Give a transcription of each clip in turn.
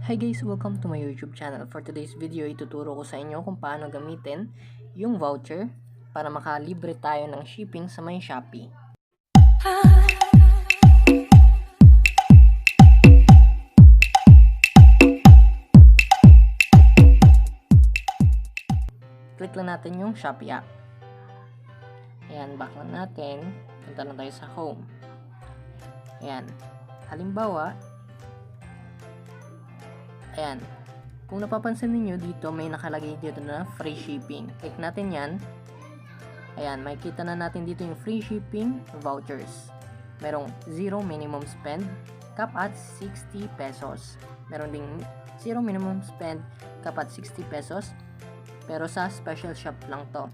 Hi guys! Welcome to my YouTube channel. For today's video, ituturo ko sa inyo kung paano gamitin yung voucher para makalibre tayo ng shipping sa may Shopee. Click lang natin yung Shopee app. Ayan, back lang natin. Punta lang tayo sa home. Ayan. Halimbawa, ayan. Kung napapansin niyo dito, may nakalagay dito na free shipping. Click natin yan. Ayan, makikita na natin dito yung free shipping vouchers. Merong 0 minimum spend, cap at 60 pesos. Meron ding 0 minimum spend, cap at 60 pesos. Pero sa special shop lang to.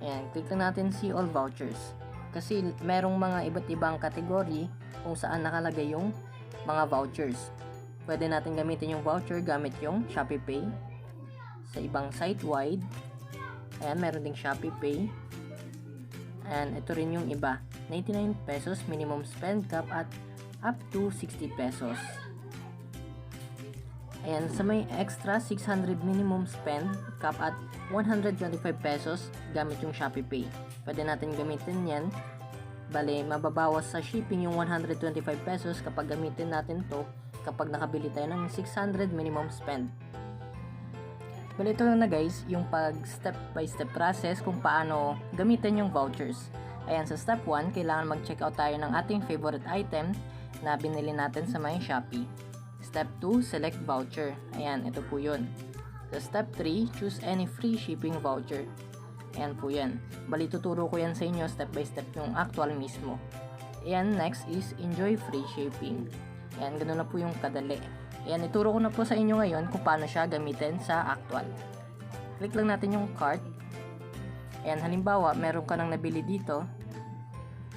Ayan, click lang natin see all vouchers. Kasi merong mga iba't ibang kategory kung saan nakalagay yung mga vouchers. Pwede natin gamitin yung voucher gamit yung Shopee Pay. Sa ibang site-wide. Ayan, meron ding Shopee Pay. And ito rin yung iba. 99 pesos minimum spend, cap at up to 60 pesos. Ayan, sa may extra 600 minimum spend, cap at 125 pesos gamit yung Shopee Pay. Pwede natin gamitin yan. Bale, mababawas sa shipping yung 125 pesos kapag gamitin natin to kapag nakabili tayo ng 600 minimum spend. Bale, ito na guys, yung pag step by step process kung paano gamitin yung vouchers. Ayan, sa step 1, kailangan mag-check out tayo ng ating favorite item na binili natin sa may Shopee. Step 2, select voucher. Ayan, ito po yun. Sa step 3, choose any free shipping voucher. Ayan po yan. Bali, tuturo ko yan sa inyo step by step yung actual mismo. Ayan, next is enjoy free shipping. Ayan, ganoon na po yung kadali. Ayan, ituro ko na po sa inyo ngayon kung paano siya gamitin sa actual. Click lang natin yung cart. Ayan, halimbawa, meron ka nang nabili dito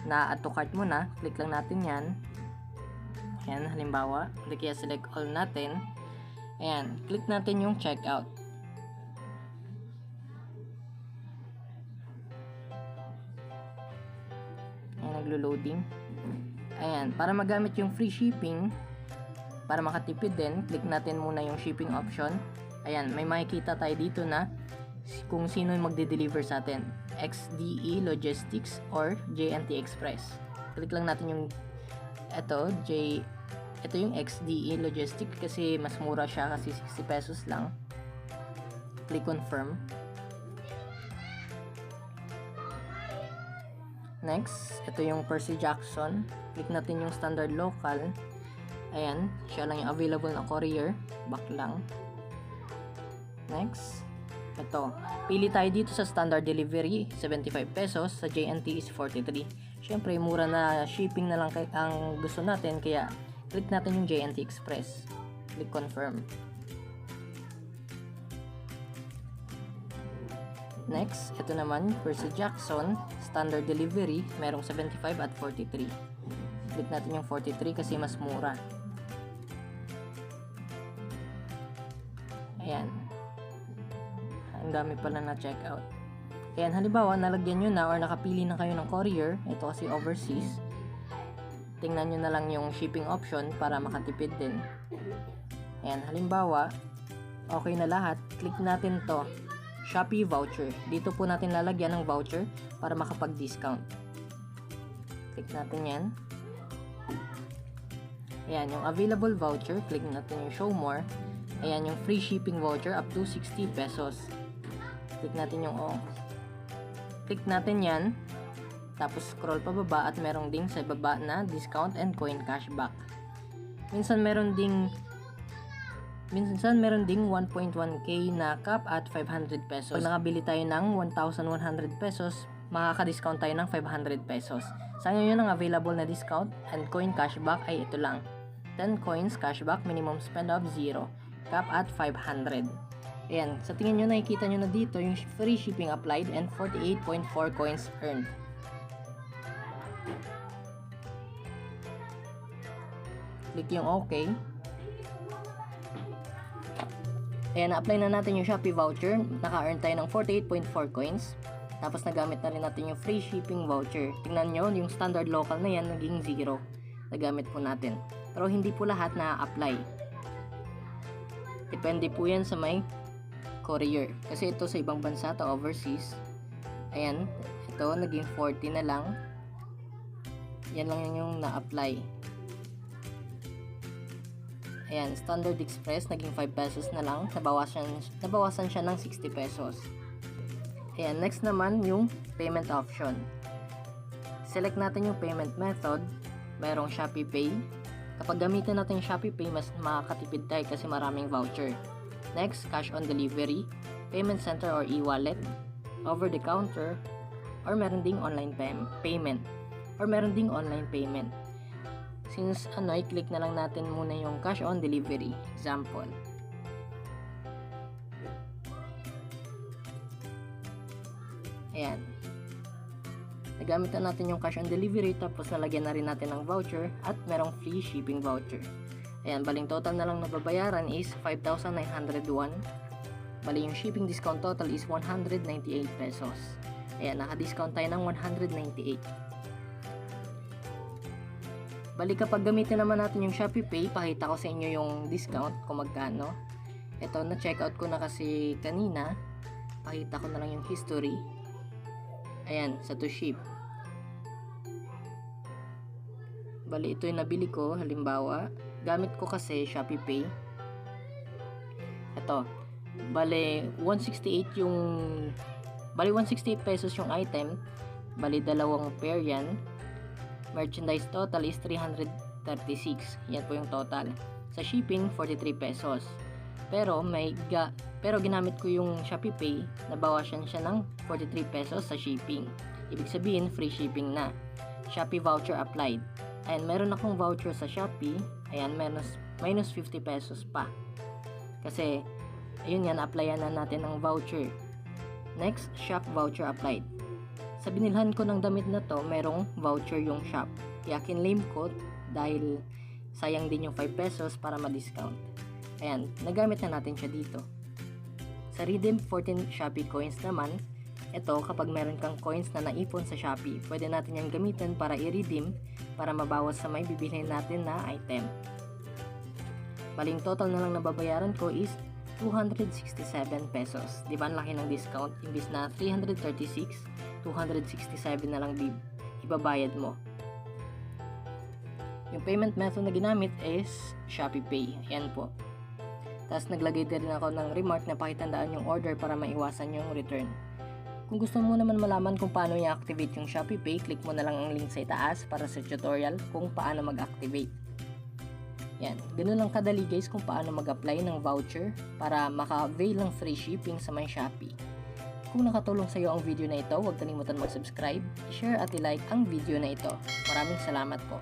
na add to cart mo na. Click lang natin yan. Ayan, halimbawa, click ya select all natin. Ayan, click natin yung checkout. Ayan, naglo-loading. Ayan, para magamit yung free shipping, para makatipid din, click natin muna yung shipping option. Ayan, may makikita tayo dito na kung sino yung magde-deliver sa atin. XDE Logistics or JNT Express. Click lang natin yung ito yung XDE Logistics kasi mas mura siya kasi 60 pesos lang. Click confirm. Next, ito yung Percy Jackson. Click natin yung standard local. Ayan, siya lang yung available na courier. Back lang. Next, ito. Pili tayo dito sa standard delivery, 75 pesos. Sa JNT is 43. Siyempre, mura na shipping na lang ang gusto natin. Kaya, click natin yung JNT Express. Click confirm. Next, ito naman, Percy Jackson, standard delivery, merong 75 at 43. Click natin yung 43 kasi mas mura. Ayan. Ang dami pala na checkout. Ayan, halimbawa, nalagyan nyo na or nakapili na kayo ng courier. Ito kasi overseas. Tingnan nyo na lang yung shipping option para makatipid din. Ayan, halimbawa, okay na lahat. Click natin to. Shopee voucher. Dito po natin lalagyan ng voucher para makapag-discount. Click natin yan. Ayan, yung available voucher. Click natin yung show more. Ayan, yung free shipping voucher up to 60 pesos. Click natin yung click natin yan. Tapos scroll pa baba at merong ding sa baba na discount and coin cashback. Minsan meron ding 1.1k na cap at 500 pesos. Pag nakabili tayo ng 1,100 pesos, makaka-discount tayo ng 500 pesos. Sa ngayon ang available na discount and coin cashback ay ito lang. 10 coins cashback, minimum spend of 0. Cap at 500. Ayan, sa tingin nyo nakikita nyo na dito yung free shipping applied and 48.4 coins earned. Click yung OK. Ayan, na-apply na natin yung Shopee voucher. Naka-earn tayo ng 48.4 coins. Tapos nagamit na rin natin yung free shipping voucher. Tingnan nyo, yung standard local na yan, naging 0. Nagamit po natin. Pero hindi po lahat na-apply. Depende po yan sa may courier. Kasi ito sa ibang bansa to overseas. Ayan, ito naging 40 na lang. Yan lang yung na-apply. Ayan, Standard Express naging 5 pesos na lang. Nabawasan siya ng 60 pesos. Ayan, next naman yung payment option. Select natin yung payment method. Mayroong Shopee Pay. Kapag gamitin natin yung Shopee Pay, mas makakatipid tayo kasi maraming voucher. Next, cash on delivery, payment center or e-wallet, over the counter, or meron ding online payment. Since i-click na lang natin muna yung cash on delivery. Example. Ayan. Nagamit na natin yung cash on delivery, tapos nalagyan na rin natin ng voucher at merong free shipping voucher. Ayan, baling total na lang nababayaran is 5,901. Bali yung shipping discount total is 198 pesos. Ayan, naka-discount tayo ng 198. Bali kapag gamitin naman natin yung Shopee Pay, pakita ko sa inyo yung discount kung magkano. Ito, na-checkout ko na kasi kanina. Pakita ko na lang yung history. Ayan, sa to ship. Bali, ito yung nabili ko. Halimbawa, gamit ko kasi Shopee Pay. Ito. Bali, 168 pesos yung item. Bali, dalawang pair yan. Merchandise total is 336. Yan po yung total. Sa shipping, 43 pesos. Pero ginamit ko yung Shopee Pay, nabawasan siya ng 43 pesos sa shipping. Ibig sabihin, free shipping na. Shopee voucher applied. Ayan, meron akong voucher sa Shopee. Ayan, minus 50 pesos pa. Kasi, ayun yan, applyan na natin ng voucher. Next, shop voucher applied. Sa binilhan ko ng damit na to, merong voucher yung shop. Kaya kinlaim ko dahil sayang din yung 5 pesos para ma-discount. Ayan, nagamit na natin siya dito. Sa redeem 14 Shopee coins naman, ito kapag meron kang coins na naipon sa Shopee, pwede natin yung gamitin para i-redeem para mabawas sa may bibilhin natin na item. Baling total na lang nababayaran ko is 267 pesos. Diba ang laki ng discount? Imbis na 336, 267 na lang ibabayad mo. Yung payment method na ginamit is Shopee Pay. Ayan po. Tapos naglagay din ako ng remark na pakitandaan yung order para maiwasan yung return. Kung gusto mo naman malaman kung paano i-activate yung Shopee Pay, click mo na lang ang link sa itaas para sa tutorial kung paano mag-activate. Yan, ganun lang kadali guys kung paano mag-apply ng voucher para maka-avail ng free shipping sa may Shopee. Kung nakatulong sa iyo ang video na ito, huwag kalimutan mag-subscribe, i-share at i-like ang video na ito. Maraming salamat po.